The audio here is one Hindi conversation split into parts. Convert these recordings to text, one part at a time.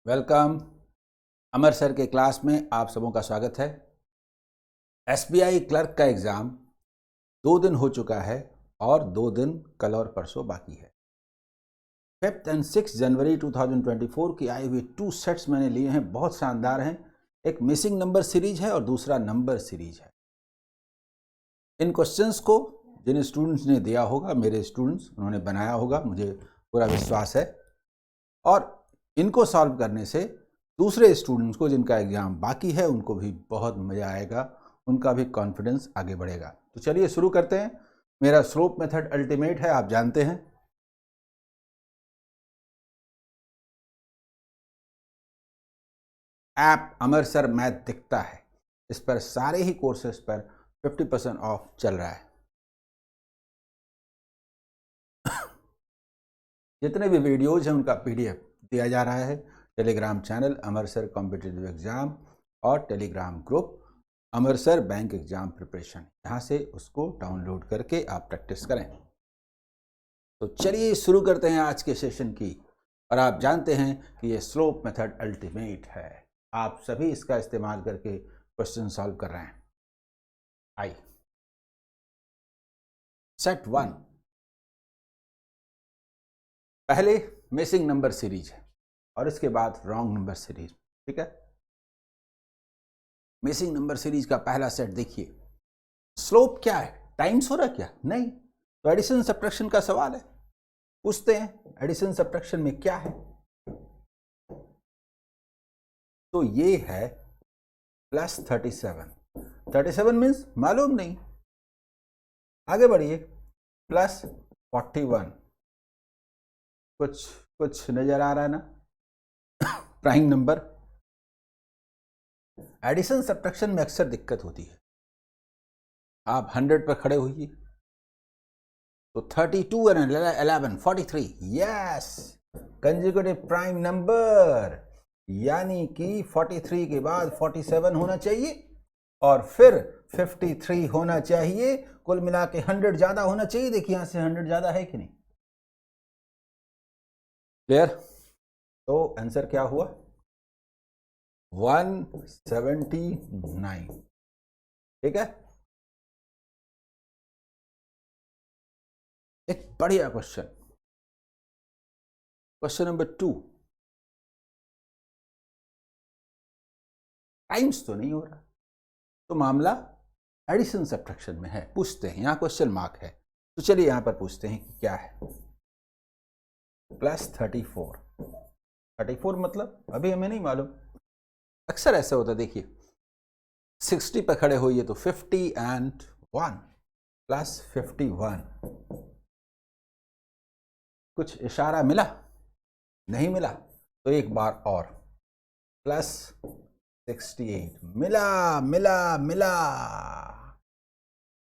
वेलकम। अमर सर के क्लास में आप सबों का स्वागत है। एसबीआई क्लर्क का एग्ज़ाम 2 दिन हो चुका है और 2 दिन कल और परसों बाकी है। 5 और 6 जनवरी 2024 की आई हुई 2 सेट्स मैंने लिए हैं, बहुत शानदार हैं। एक मिसिंग नंबर सीरीज है और दूसरा नंबर सीरीज है। इन क्वेश्चंस को जिन स्टूडेंट्स ने दिया होगा, मेरे स्टूडेंट्स, उन्होंने बनाया होगा, मुझे पूरा विश्वास है। और इनको सॉल्व करने से दूसरे स्टूडेंट्स को जिनका एग्ज़ाम बाकी है उनको भी बहुत मज़ा आएगा, उनका भी कॉन्फिडेंस आगे बढ़ेगा। तो चलिए शुरू करते हैं। मेरा स्लोप मेथड अल्टीमेट है, आप जानते हैं। ऐप अमर सर मैथ दिखता है, इस पर सारे ही कोर्सेज पर 50% ऑफ चल रहा है। जितने भी वीडियोज हैं उनका पीडीएफ दिया जा रहा है। टेलीग्राम चैनल अमर सर कॉम्पिटिटिव एग्ज़ाम और टेलीग्राम ग्रुप अमर सर बैंक एग्ज़ाम प्रिपरेशन, यहाँ से उसको डाउनलोड करके आप प्रैक्टिस करें। तो चलिए शुरू करते हैं आज के सेशन की। और आप जानते हैं कि ये स्लोप मेथड अल्टीमेट है, आप सभी इसका इस्तेमाल करके क्वेश्चन सॉल्व कर रहे हैं। आई सेट 1 पहले मिसिंग नंबर सीरीज है और इसके बाद रॉन्ग नंबर सीरीज। ठीक है, मिसिंग नंबर सीरीज का पहला सेट देखिए। स्लोप क्या है? टाइम्स हो रहा क्या? नहीं, तो एडिशन सब्ट्रैक्शन का सवाल है। पूछते हैं एडिशन सब्ट्रैक्शन में क्या है। तो ये है प्लस 37। 37 मीन्स मालूम नहीं। आगे बढ़िए, प्लस 41। कुछ नजर आ रहा है ना? Prime number. एडिशन सब्ट्रैक्शन में अक्सर दिक्कत होती है। आप 100 पर खड़े होइए तो 32 और 11 43। यस, कंजुगेटिव प्राइम नंबर, यानी कि 43 के बाद 47 होना चाहिए और फिर 53 होना चाहिए। कुल मिला के 100 ज्यादा होना चाहिए। देखिए यहां से 100 ज्यादा है कि नहीं? क्लियर? तो आंसर क्या हुआ? 179। ठीक है, एक बढ़िया क्वेश्चन, क्वेश्चन नंबर 2। टाइम्स तो नहीं हो रहा, तो मामला एडिशन सब्ट्रैक्शन में है। पूछते हैं, यहां क्वेश्चन मार्क है, तो चलिए यहां पर पूछते हैं कि क्या है। प्लस 34। 34 मतलब अभी हमें नहीं मालूम। अक्सर ऐसा होता है, देखिए 60 पर खड़े होइए तो 50 एंड 1 प्लस 51। कुछ इशारा मिला? नहीं मिला, तो एक बार और प्लस 68। मिला मिला मिला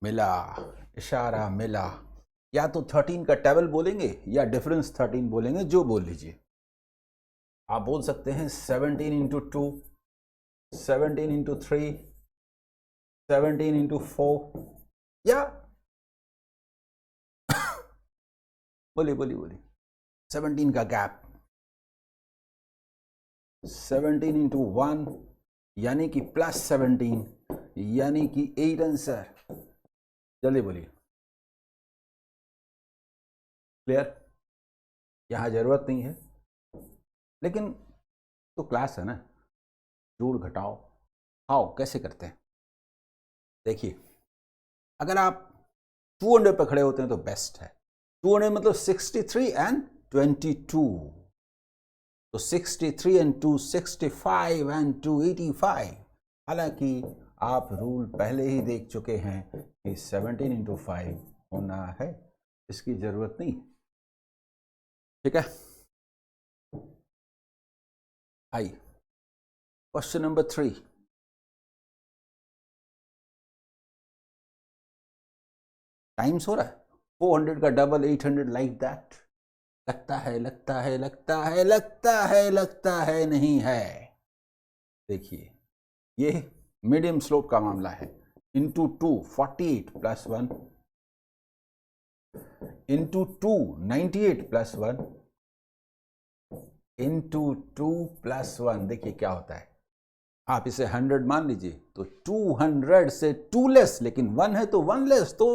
मिला, इशारा मिला। या तो 13 का टेबल बोलेंगे या डिफरेंस 13 बोलेंगे, जो बोल लीजिए। आप बोल सकते हैं 17 इंटू 2, 17 इंटू 3, 17 इंटू 4, या बोलिए बोलिए बोलिए 17 का गैप, 17 इंटू 1 यानी कि प्लस 17, यानी कि 8 आंसर। जल्दी बोलिए। क्लियर? यहां जरूरत नहीं है, लेकिन तो क्लास है ना, जोड़ घटाओ आओ कैसे करते हैं। देखिए, अगर आप 200 पर खड़े होते हैं तो बेस्ट है। 200 मतलब 63 एंड 22, तो 63 एंड 2 65 एंड 2 85। हालांकि आप रूल पहले ही देख चुके हैं कि 17 इंटू 5 होना है, इसकी जरूरत नहीं। ठीक है, आई क्वेश्चन नंबर 3। टाइम्स हो रहा है 400 का डबल 800 लाइक दैट। लगता है लगता है लगता है लगता है लगता है नहीं है। देखिए, ये मीडियम स्लोप का मामला है। Into 2 48 plus 1, into 2 98 plus 1, into 2 plus 1, देखिए क्या होता है, आप इसे 100 मान लीजिए तो 200 से 2 लेस, लेकिन 1 है तो 1 लेस, तो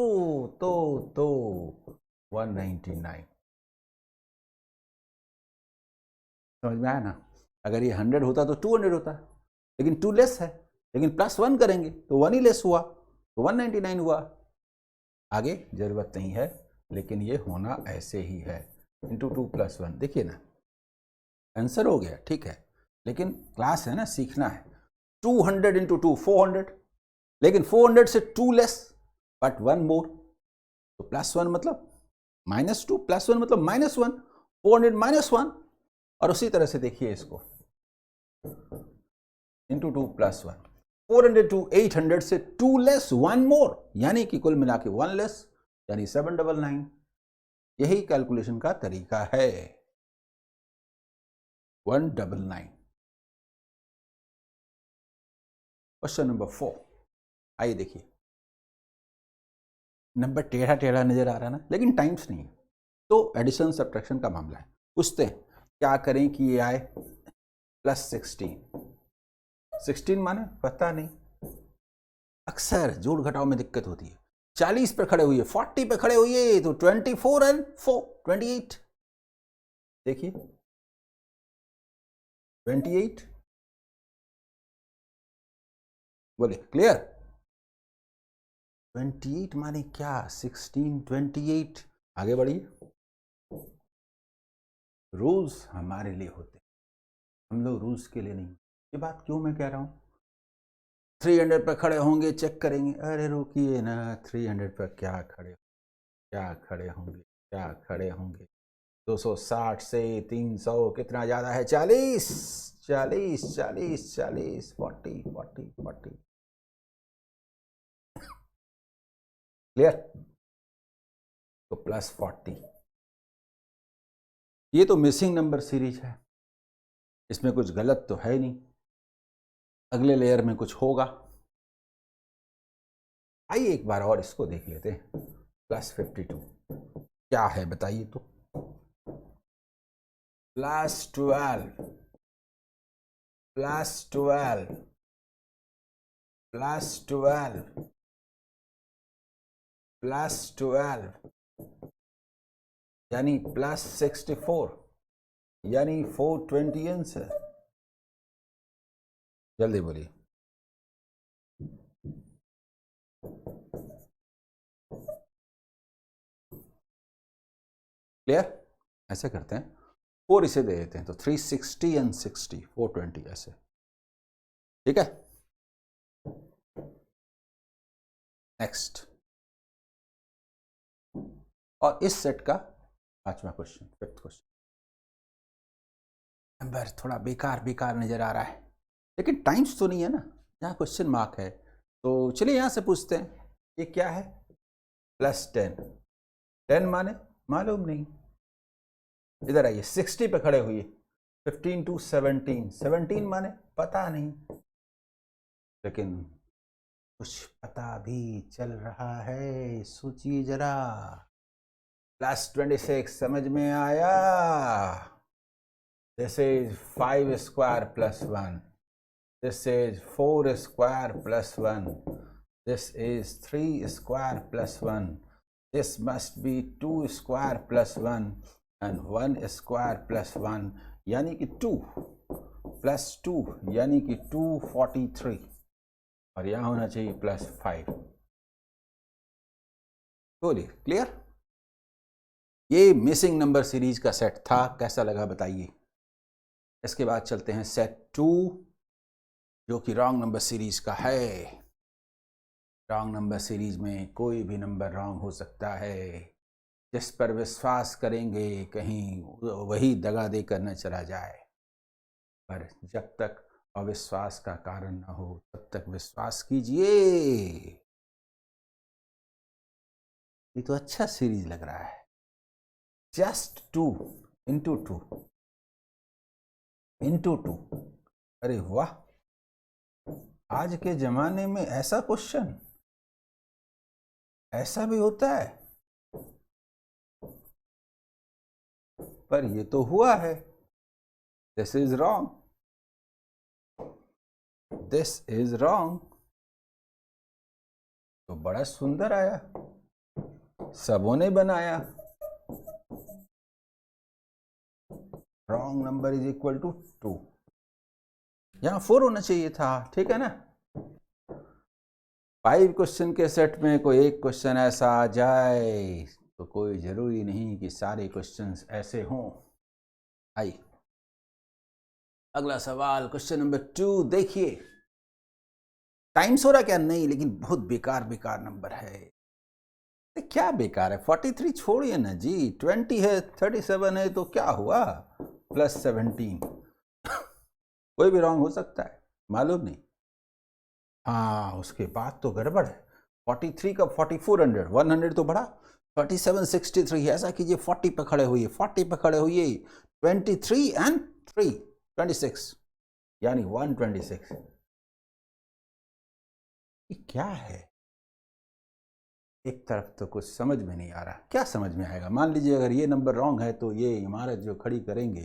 199। समझ में आया ना? अगर ये 100 होता तो 200 होता, लेकिन 2 लेस है, लेकिन प्लस 1 करेंगे तो 1 ही लेस हुआ, तो 199 हुआ। आगे जरूरत नहीं है, लेकिन ये होना ऐसे ही है, इंटू 2 प्लस 1। देखिए ना, आंसर हो गया, ठीक है, लेकिन क्लास है ना, सीखना है। 200 इंटू 2 400, लेकिन 400 से 2 लेस बट 1 मोर, तो प्लस 1 मतलब -2, प्लस 1 मतलब -1, 400 -1। और उसी तरह से देखिए इसको, इंटू 2 प्लस 1, 400 टू 800 से 2 लेस 1 मोर, यानी कि कुल मिला के 1 लेस, यानी 799। यही कैलकुलेशन का तरीका है, 199। क्वेश्चन नंबर 4, आइए देखिए। नंबर टेढ़ा टेढ़ा नजर आ रहा है ना, लेकिन टाइम्स नहीं है, तो एडिशन सब्ट्रैक्शन का मामला है। पूछते हैं क्या करें कि ये आए +16। 16 माने पता नहीं, अक्सर जोड़ घटाव में दिक्कत होती है। 40 पे खड़े हुए, 40 पे खड़े हुए तो 24 एंड 4 28। देखिए 28, बोले क्लियर? 28 माने क्या, 16 28। आगे बढ़िए, रूल्स हमारे लिए होते हैं, हम लोग रूल्स के लिए नहीं। ये बात क्यों मैं कह रहा हूं? 300 पे खड़े होंगे, चेक करेंगे, अरे रुकिए ना, 300 पे क्या खड़े, क्या खड़े होंगे, क्या खड़े होंगे। 260 से 300 कितना ज्यादा है, 40 40 40 40 40 40 40। क्लियर? तो +40, ये तो मिसिंग नंबर सीरीज है, इसमें कुछ गलत तो है नहीं, अगले लेयर में कुछ होगा। आइए एक बार और इसको देख लेते हैं, +52 क्या है बताइए तो। +12 +12 +12 +12 यानी +64, यानी 420 आंसर। जल्दी बोलिए। क्लियर? ऐसे करते हैं, 4 इसे दे देते हैं तो 360 एंड 60 420 ऐसे, ठीक है। नेक्स्ट, और इस सेट का 5वां क्वेश्चन, 5th क्वेश्चन। नंबर थोड़ा बेकार बेकार नजर आ रहा है, लेकिन टाइम्स तो नहीं है ना, यहाँ क्वेश्चन मार्क है, तो चलिए यहाँ से पूछते हैं, ये क्या है, +10। 10 माने मालूम नहीं, इधर आइए 60 पे खड़े हुए, 15 टू 17, 17 माने पता नहीं, लेकिन कुछ पता भी चल रहा है, सोचिए जरा। +26 समझ में आया, this is 5 square +1, this is 4 square +1, this is 3 square +1, this must be 2 square +1 and 1 square +1, यानी कि 2 + 2 यानी कि 243, और यहां होना चाहिए +5। बोलिए क्लियर? ये मिसिंग नंबर सीरीज का सेट था, कैसा लगा बताइए। इसके बाद चलते हैं सेट 2, जो कि रॉन्ग नंबर सीरीज का है। रॉन्ग नंबर सीरीज में कोई भी नंबर रॉन्ग हो सकता है, जिस पर विश्वास करेंगे कहीं वही दगा देकर न चला जाए, पर जब तक अविश्वास का कारण न हो तब तक विश्वास कीजिए। ये तो अच्छा सीरीज लग रहा है, जस्ट 2 इंटू 2 इंटू 2। अरे वाह, आज के जमाने में ऐसा क्वेश्चन, ऐसा भी होता है, पर ये तो हुआ है। This is wrong, this is wrong. तो बड़ा सुंदर आया, सबों ने बनाया। Wrong number is equal to 2। यहां 4 होना चाहिए था, ठीक है ना। 5 क्वेश्चन के सेट में कोई एक क्वेश्चन ऐसा आ जाए तो कोई जरूरी नहीं कि सारे क्वेश्चंस ऐसे हों। आइए अगला सवाल, क्वेश्चन नंबर 2 देखिए। टाइम्स हो रहा क्या? नहीं, लेकिन बहुत बेकार बेकार नंबर है। क्या बेकार है? 43 छोड़िए ना जी, 20 है, 37 है, तो क्या हुआ? प्लस 17 कोई भी रॉन्ग हो सकता है, मालूम नहीं। हाँ, उसके बाद तो गड़बड़ है। 43 का 4400, 100 तो बढ़ा। 3763, ऐसा कीजिए 40 पे खड़े हुई, 40 पे खड़े हुई, 23 एंड 3 26, यानी 126। ये क्या है? एक तरफ तो कुछ समझ में नहीं आ रहा, क्या समझ में आएगा? मान लीजिए अगर ये नंबर रॉन्ग है तो ये इमारत जो खड़ी करेंगे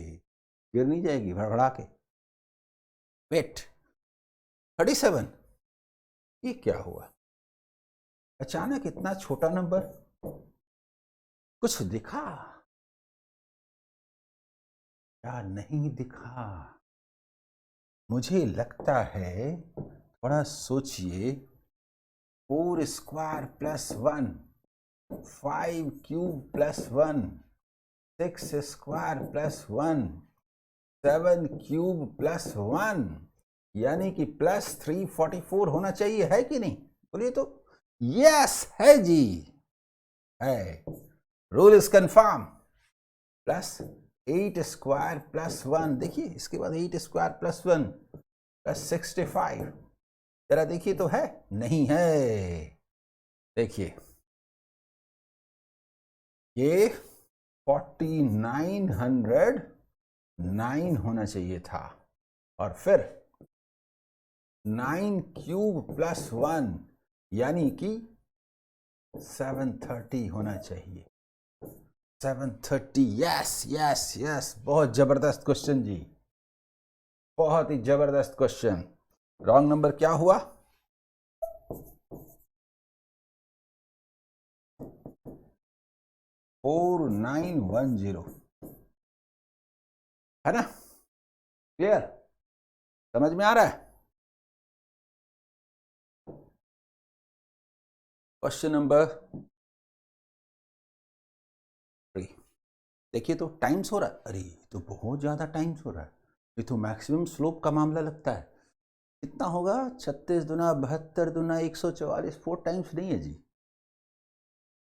गिर नहीं जाएगी भड़बड़ा के? वेट, 37, ये क्या हुआ? अचानक इतना छोटा नंबर, कुछ दिखा या नहीं दिखा? मुझे लगता है, थोड़ा सोचिए। 4 square plus 1, 5 cube plus 1, 6 square plus 1, 7 cube plus 1, यानी कि प्लस 344 होना चाहिए, है कि नहीं? बोलिए तो। यस है जी, है। Rule is confirm. Plus 8 square plus 1, देखिए इसके बाद 8 स्क्वायर प्लस 1 प्लस 65, जरा देखिए तो है, नहीं है। देखिए ये 4909 होना चाहिए था, और फिर 9 क्यूब प्लस 1 यानी कि 730 होना चाहिए। 730, यस यस यस। बहुत जबरदस्त क्वेश्चन जी, बहुत ही जबरदस्त क्वेश्चन। रॉन्ग नंबर क्या हुआ? 4910, है ना? क्लियर? समझ में आ रहा है? क्वेश्चन नंबर 3 देखिए तो। टाइम्स हो रहा है, अरे तो बहुत ज्यादा टाइम्स हो रहा है। ये तो मैक्सिमम स्लोप का मामला लगता है। कितना होगा? 36 दुना 72 दुना 144, 4 टाइम्स नहीं है जी।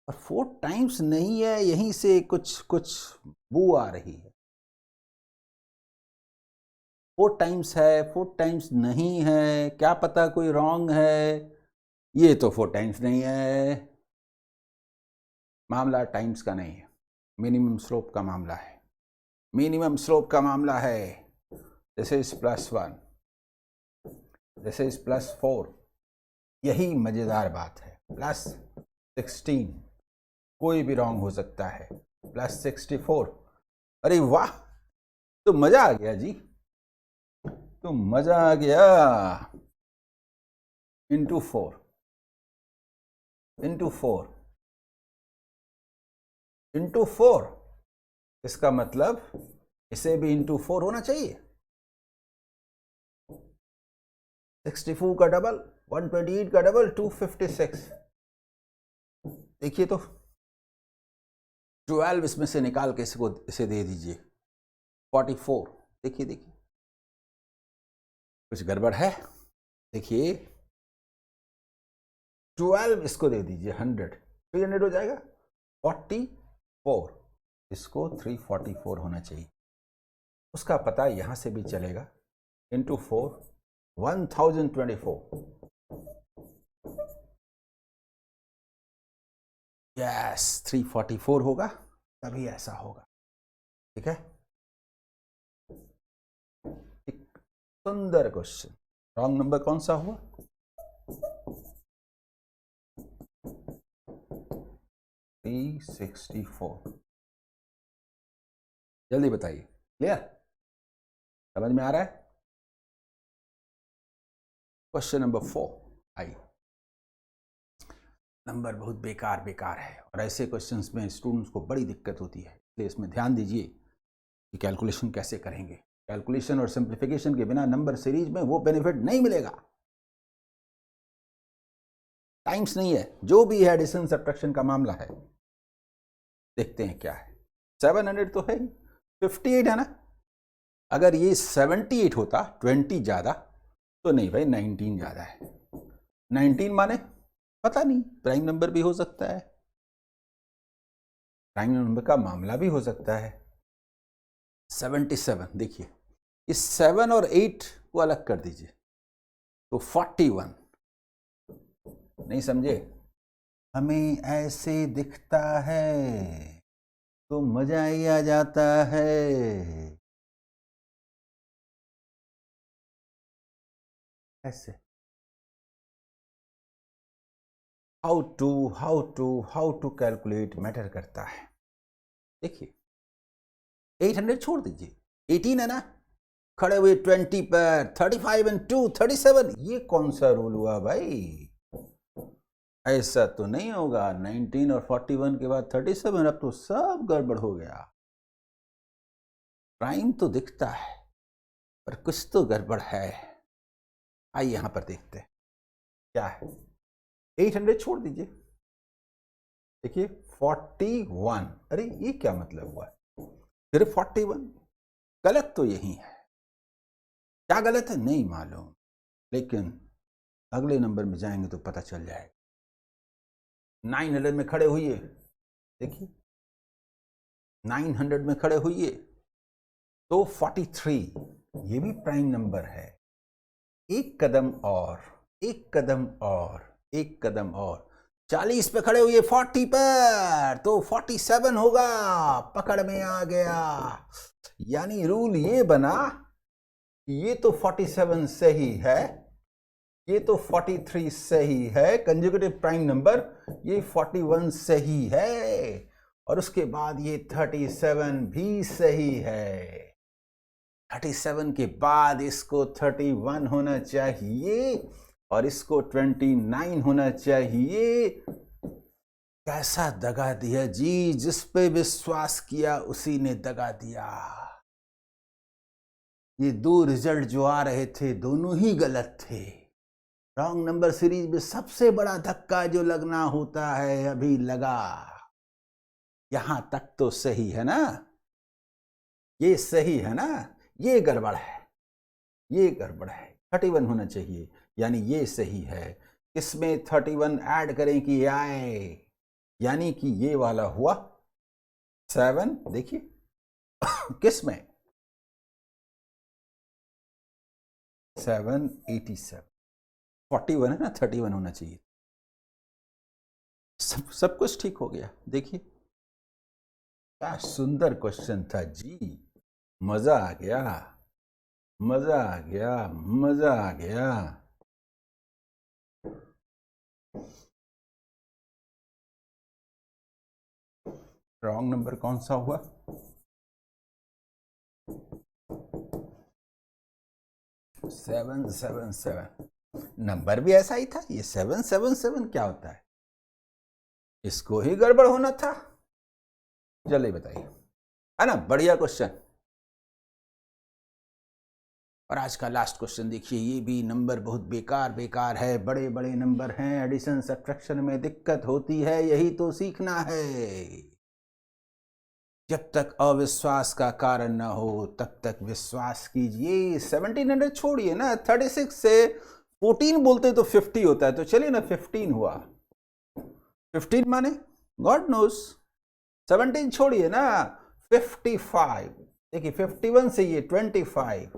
और 4 टाइम्स नहीं है, यहीं से कुछ कुछ बू आ रही है। 4 टाइम्स है, 4 टाइम्स नहीं है, क्या पता कोई रॉन्ग है। ये तो 4 टाइम्स नहीं है। मामला टाइम्स का नहीं है, मिनिमम स्लोप का मामला है। मिनिमम स्लोप का मामला है। This is +1, this is +4। यही मजेदार बात है। +16, कोई भी रॉन्ग हो सकता है। +64, अरे वाह, तो मजा आ गया जी, तो मजा आ गया। इंटू 4, इंटू 4, इंटू 4, इसका मतलब इसे भी इंटू 4 होना चाहिए। 64 का डबल, 128 का डबल, 256। देखिए तो 12 इसमें से निकाल के इसको इसे दे दीजिए 44। देखिए देखिए, कुछ गड़बड़ है? देखिए 12 इसको दे दीजिए 100, 300 हो जाएगा। 44, इसको 344 होना चाहिए। उसका पता यहां से भी चलेगा। इंटू 4, 1024। यस, 344 होगा, तभी ऐसा होगा। ठीक है, एक सुंदर क्वेश्चन। रॉन्ग नंबर कौन सा हुआ? 364। जल्दी बताइए। क्लियर? समझ में आ रहा है? क्वेश्चन नंबर 4 आई। नंबर बहुत बेकार बेकार है और ऐसे क्वेश्चंस में स्टूडेंट्स को बड़ी दिक्कत होती है, इसलिए इसमें ध्यान दीजिए कि कैलकुलेशन कैसे करेंगे। कैलकुलेशन और सिंप्लीफिकेशन के बिना नंबर सीरीज में वो बेनिफिट नहीं मिलेगा। टाइम्स नहीं है, जो भी है एडिशन सब्ट्रैक्शन का मामला है। देखते हैं क्या है। 700 तो है ही, 58 है ना। अगर ये 78 होता 20 ज्यादा तो नहीं भाई, 19 ज्यादा है। 19 माने पता नहीं, प्राइम नंबर भी हो सकता है, प्राइम नंबर का मामला भी हो सकता है। 77 देखिए, इस 7 और 8 को अलग कर दीजिए तो 41। नहीं समझे? हमें ऐसे दिखता है तो मजा ही आ जाता है। ऐसे हाउ टू कैलकुलेट मैटर करता है। देखिए 800 छोड़ दीजिए, 18 है ना, खड़े हुए 20 पर, 35 and 2 37। ये कौन सा रूल हुआ भाई? ऐसा तो नहीं होगा। 19 और 41 के बाद 37, अब तो सब गड़बड़ हो गया। प्राइम तो दिखता है पर कुछ तो गड़बड़ है। आइए यहां पर देखते हैं क्या है। 800 छोड़ दीजिए, देखिए 41। अरे ये क्या मतलब हुआ? फिर 41, गलत तो यही है। क्या गलत है नहीं मालूम, लेकिन अगले नंबर में जाएंगे तो पता चल जाएगा। 900 में खड़े हुई है, देखिए 900 में खड़े हुई है तो 43, ये भी प्राइम नंबर है। एक कदम और, एक कदम और, एक कदम और, 40 पे खड़े हुए 40 पर तो 47 होगा। पकड़ में आ गया। यानी रूल ये बना, ये तो 47 सही है, ये तो 43 सही है, कंजुगेटिव प्राइम नंबर, ये 41 सही है, और उसके बाद ये 37 भी सही है। 37 के बाद इसको 31 होना चाहिए और इसको 29 होना चाहिए। कैसा दगा दिया जी, जिस पे विश्वास किया उसी ने दगा दिया। ये दो रिजल्ट जो आ रहे थे दोनों ही गलत थे। रॉन्ग नंबर सीरीज में सबसे बड़ा धक्का जो लगना होता है अभी लगा। यहां तक तो सही है ना, ये सही है ना, ये गड़बड़ है, ये गड़बड़ है। 31 होना चाहिए, यानी ये सही है। इसमें 31 ऐड करें कि आए, यानी कि ये वाला हुआ 7। देखिए किस में 787, 41 है ना, 31 होना चाहिए। सब कुछ ठीक हो गया। देखिए क्या सुंदर क्वेश्चन था जी, मजा आ गया, मजा आ गया, मजा आ गया। रॉन्ग नंबर कौन सा हुआ? 777। नंबर भी ऐसा ही था, ये 777 क्या होता है? इसको ही गड़बड़ होना था। चलिए बताइए, है ना, बढ़िया क्वेश्चन। और आज का लास्ट क्वेश्चन देखिए, ये भी नंबर बहुत बेकार बेकार है, बड़े बड़े नंबर हैं, एडिशन सब्ट्रैक्शन में दिक्कत होती है, यही तो सीखना है। जब तक अविश्वास का कारण ना हो तब तक विश्वास कीजिए। 1700 छोड़िए ना, 36 से 14 बोलते तो 50 होता है, तो चलिए ना 15 हुआ। 15 माने गॉड नोस। 17 छोड़िए ना, 55। देखिए 51 से ये 25,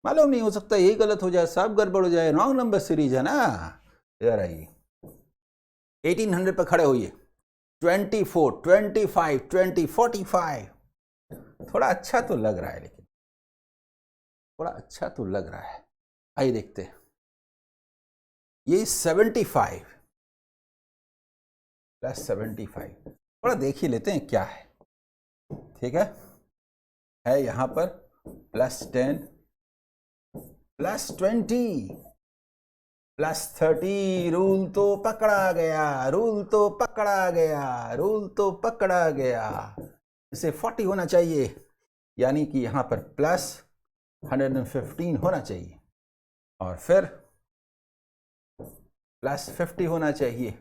मालूम नहीं, हो सकता यही गलत हो जाए, सब गड़बड़ हो जाए, रॉन्ग नंबर सीरीज है ना। यार आइए 1800 पर खड़े होइए, 24, 25, 20, 45। थोड़ा अच्छा तो लग रहा है, लेकिन थोड़ा अच्छा तो लग रहा है। आइए देखते हैं, ये 75 प्लस 75, थोड़ा देख ही लेते हैं क्या है। ठीक है यहां पर +10 +20 +30। रूल तो पकड़ा गया, रूल तो पकड़ा गया, रूल तो पकड़ा गया। इसे 40 होना चाहिए, यानी कि यहां पर +115 होना चाहिए, और फिर +50 होना चाहिए,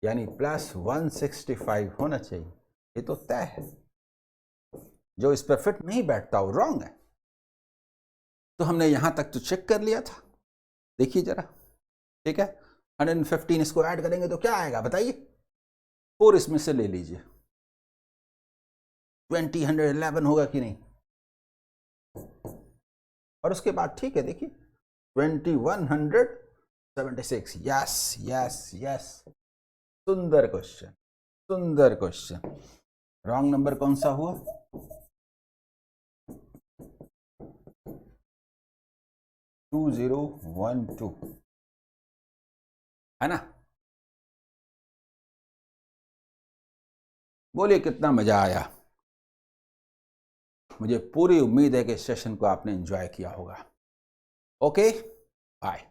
यानी +165 होना चाहिए। ये तो तय है, जो इस पर फिट नहीं बैठता वो रॉन्ग है। तो हमने यहां तक तो चेक कर लिया था, देखिए जरा, ठीक है। 115 इसको ऐड करेंगे तो क्या आएगा बताइए, 4 इसमें से ले लीजिए, 111 होगा कि नहीं। और उसके बाद ठीक है, देखिए 2176। यस यस यस, सुंदर क्वेश्चन, सुंदर क्वेश्चन। रॉन्ग नंबर कौन सा हुआ, 2012, है ना। बोलिए कितना मजा आया। मुझे पूरी उम्मीद है कि इस सेशन को आपने एंजॉय किया होगा। Okay, bye.